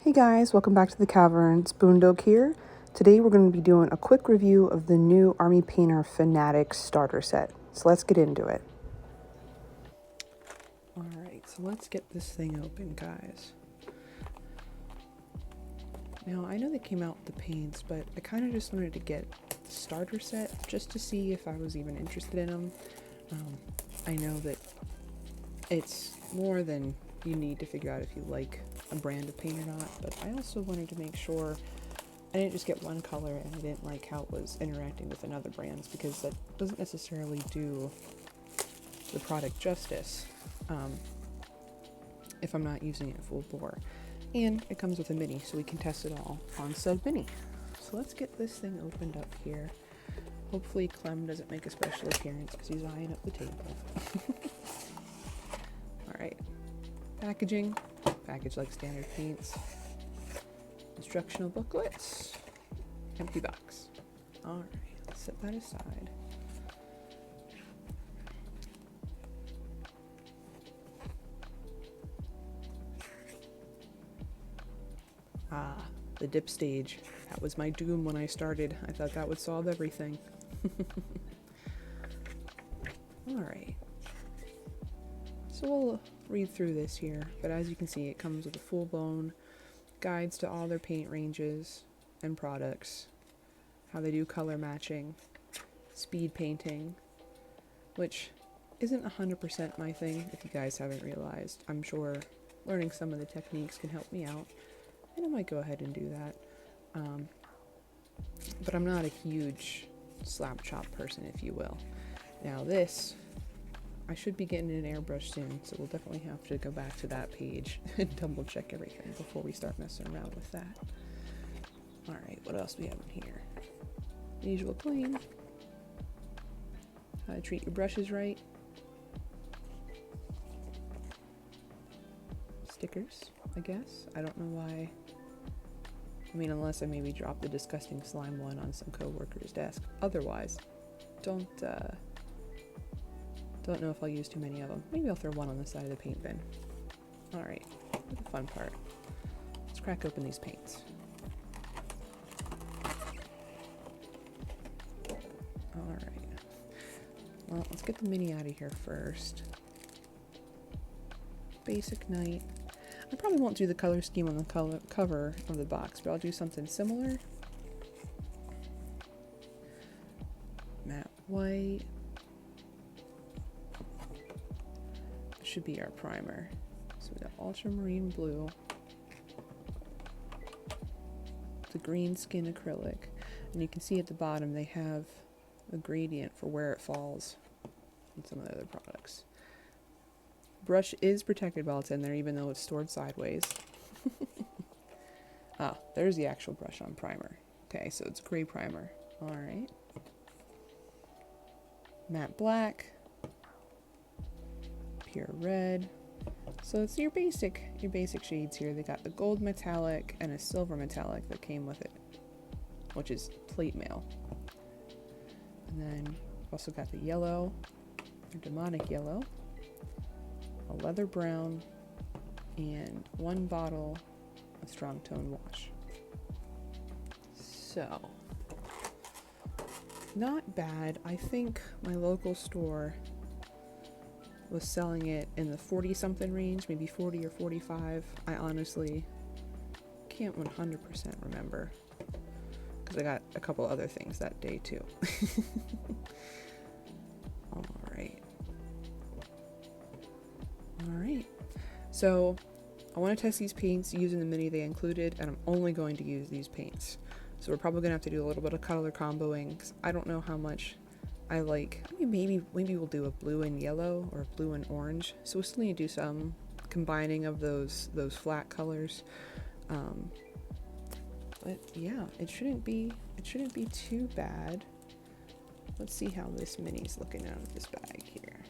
Hey guys, welcome back to the cavern. xBundok here. Today we're going to be doing a quick review of the new Army Painter Fanatic starter set. So let's get into it. Alright, so let's get this thing open, guys. Now, I know they came out with the paints, but I kind of just wanted to get the starter set just to see if I was even interested in them. I know that it's more than you need to figure out if you like a brand of paint or not, but I also wanted to make sure I didn't just get one color and I didn't like how it was interacting with another brands, because that doesn't necessarily do the product justice if I'm not using it full bore. And it comes with a mini, so we can test it all on said mini. So let's get this thing opened up here. Hopefully Clem doesn't make a special appearance because he's eyeing up the table. Alright, packaging, package like standard paints, instructional booklets, empty box. Alright, let's set that aside. Ah, the dip stage. That was my doom when I started. I thought that would solve everything. Alright. So we'll read through this here, but as you can see, it comes with a full-blown guides to all their paint ranges and products, how they do color matching, speed painting, which isn't 100% my thing, if you guys haven't realized. I'm sure learning some of the techniques can help me out, and I might go ahead and do that. But I'm not a huge slap chop person, if you will. Now this, I should be getting an airbrush soon, so we'll definitely have to go back to that page and double check everything before we start messing around with that. Alright, what else do we have in here? Usual clean. How to treat your brushes right. Stickers, I guess. I don't know why. I mean, unless I maybe dropped the disgusting slime one on some coworker's desk. Otherwise, don't know if I'll use too many of them. Maybe I'll throw one on the side of the paint bin. Alright, the fun part. Let's crack open these paints. Alright. Well, let's get the mini out of here first. Basic night. I probably won't do the color scheme on the cover of the box, but I'll do something similar. Matte white. Should be our primer. So we got ultramarine blue, the green skin acrylic, and you can see at the bottom they have a gradient for where it falls in some of the other products. Brush is protected while it's in there, even though it's stored sideways. Ah, there's the actual brush on primer. Okay, so it's gray primer. Alright. Matte black. Pure red. So it's your basic shades here. They got the gold metallic and a silver metallic that came with it, which is plate mail. And then we've also got the yellow, or demonic yellow, a leather brown, and one bottle of strong tone wash. So, not bad. I think my local store was selling it in the 40 something range, maybe 40 or 45. I honestly can't 100% remember, because I got a couple other things that day too. Alright, so I want to test these paints using the mini they included, and I'm only going to use these paints. So we're probably going to have to do a little bit of color comboing, because I don't know how much I like. I mean, maybe we'll do a blue and yellow or blue and orange. So we'll still need to do some combining of those flat colors. But yeah, it shouldn't be too bad. Let's see how this mini's looking out of this bag here.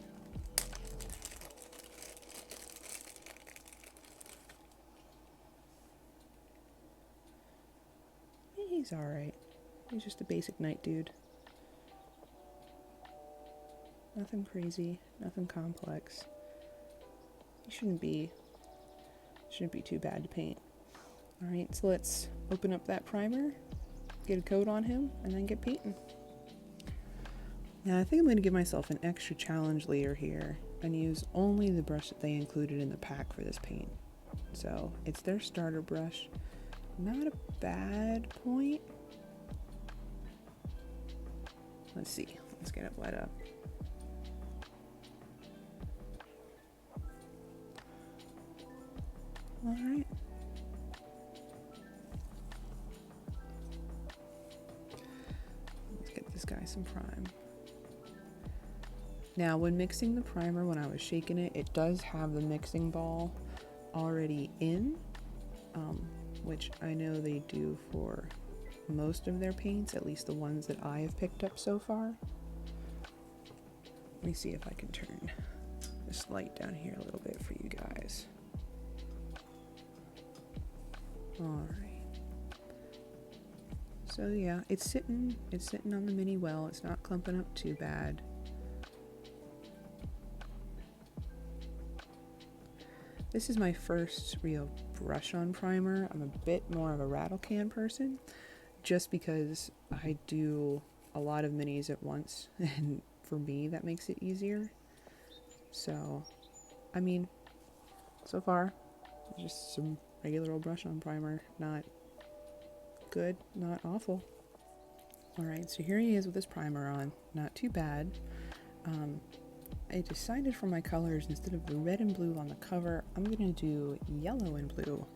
He's alright. He's just a basic night dude. Nothing crazy, nothing complex. He shouldn't be too bad to paint. Alright, so let's open up that primer, get a coat on him, and then get painting. Now I think I'm going to give myself an extra challenge layer here and use only the brush that they included in the pack for this paint. So it's their starter brush. Not a bad point. Let's see, let's get it wet up. Alright. Let's get this guy some prime. Now when mixing the primer, when I was shaking it, it does have the mixing ball already in, which I know they do for most of their paints, at least the ones that I have picked up so far. Let me see if I can turn this light down here a little bit for you guys. Alright. So yeah, it's sitting on the mini well. It's not clumping up too bad. This is my first real brush on primer. I'm a bit more of a rattle can person, just because I do a lot of minis at once, and for me that makes it easier. So, I mean, so far, just some regular old brush on primer. Not good, not awful. Alright, so here he is with his primer on. Not too bad. I decided for my colors, instead of the red and blue on the cover, I'm going to do yellow and blue,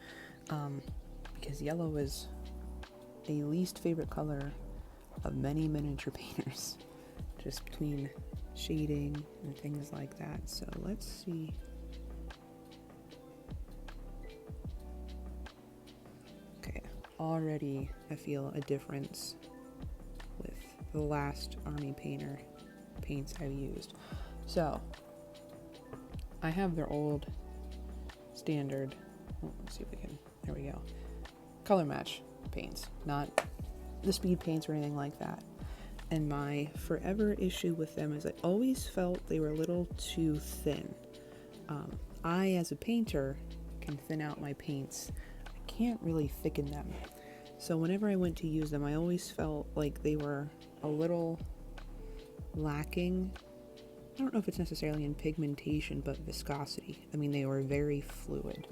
because yellow is a least favorite color of many miniature painters, just between shading and things like that. So let's see. Okay, already I feel a difference with the last army painter paints I've used. So, I have their old standard, let's see if we can, there we go, color match paints, not the speed paints or anything like that. And my forever issue with them is I always felt they were a little too thin. I, as a painter, can thin out my paints. I can't really thicken them. So whenever I went to use them, I always felt like they were a little lacking. I don't know if it's necessarily in pigmentation, but viscosity. I mean, they were very fluid.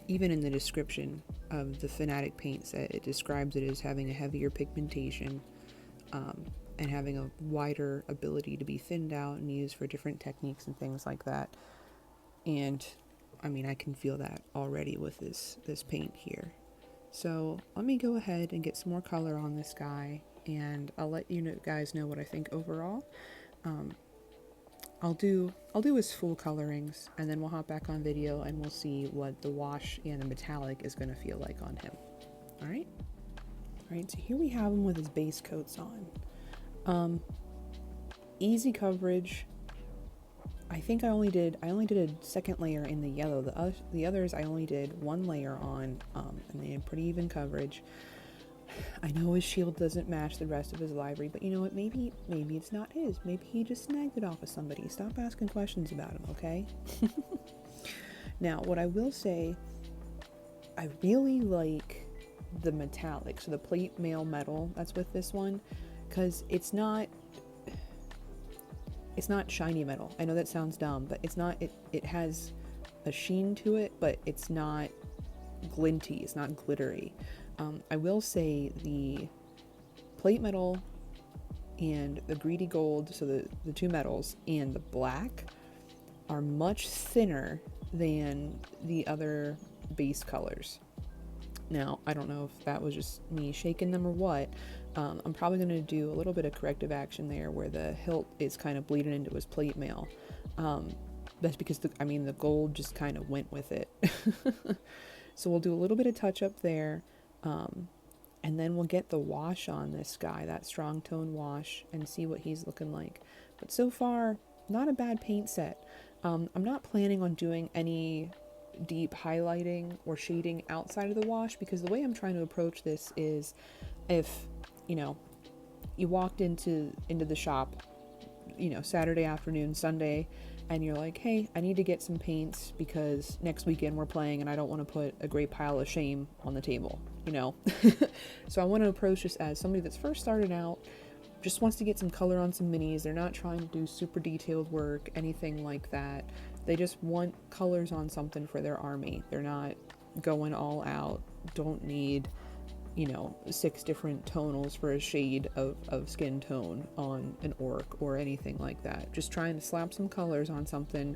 Even in the description of the Fanatic paint set, it describes it as having a heavier pigmentation, and having a wider ability to be thinned out and used for different techniques and things like that. And I mean, I can feel that already with this paint here. So let me go ahead and get some more color on this guy, and I'll let you guys know what I think overall. I'll do his full colorings, and then we'll hop back on video and we'll see what the wash and the metallic is going to feel like on him. Alright, so here we have him with his base coats on. Easy coverage. I think I only did a second layer in the yellow. The others I only did one layer on, and they had pretty even coverage. I know his shield doesn't match the rest of his library, but you know what? Maybe it's not his. Maybe he just snagged it off of somebody. Stop asking questions about him, okay? Now, what I will say, I really like the metallic, so the plate mail metal that's with this one, because it's not shiny metal. I know that sounds dumb, but it's not. It has a sheen to it, but it's not glinty. It's not glittery. I will say the plate metal and the greedy gold, so the two metals, and the black are much thinner than the other base colors. Now, I don't know if that was just me shaking them or what. I'm probably going to do a little bit of corrective action there where the hilt is kind of bleeding into his plate mail. That's because the gold just kind of went with it. So we'll do a little bit of touch up there. And then we'll get the wash on this guy, that strong tone wash, and see what he's looking like. But so far, not a bad paint set. I'm not planning on doing any deep highlighting or shading outside of the wash, because the way I'm trying to approach this is, if you walked into the shop, Saturday afternoon, Sunday, and you're like, hey, I need to get some paints because next weekend we're playing and I don't want to put a great pile of shame on the table, you know? So I want to approach this as somebody that's first started out, just wants to get some color on some minis. They're not trying to do super detailed work, anything like that. They just want colors on something for their army. They're not going all out, don't need, 6 different tonals for a shade of skin tone on an orc or anything like that. Just trying to slap some colors on something,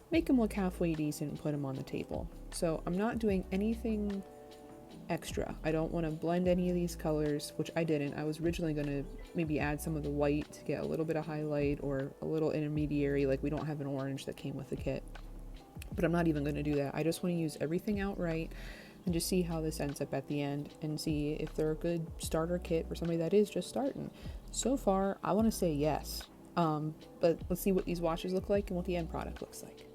make them look halfway decent and put them on the table. So I'm not doing anything extra. I don't want to blend any of these colors, which I didn't. I was originally going to maybe add some of the white to get a little bit of highlight or a little intermediary, like we don't have an orange that came with the kit. But I'm not even going to do that. I just want to use everything outright and just see how this ends up at the end and see if they're a good starter kit for somebody that is just starting. So far, I want to say yes. But let's see what these washes look like and what the end product looks like.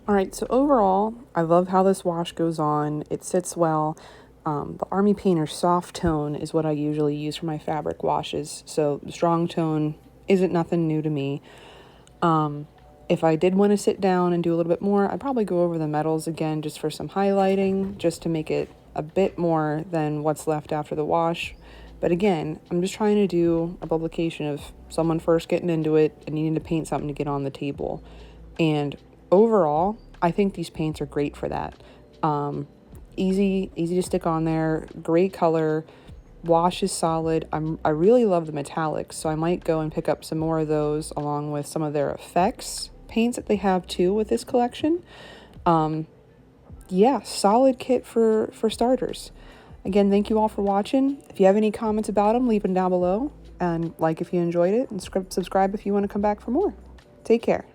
Alright, so overall, I love how this wash goes on. It sits well. The Army Painter Soft Tone is what I usually use for my fabric washes, so the strong tone isn't nothing new to me. If I did want to sit down and do a little bit more, I'd probably go over the metals again just for some highlighting, just to make it a bit more than what's left after the wash. But again, I'm just trying to do a publication of someone first getting into it and needing to paint something to get on the table. And overall, I think these paints are great for that. Easy to stick on there, great color, wash is solid. I really love the metallics, so I might go and pick up some more of those along with some of their effects paints that they have too with this collection. Yeah, solid kit for starters. Again, thank you all for watching. If you have any comments about them, leave them down below, and like if you enjoyed it, and subscribe if you want to come back for more. Take care.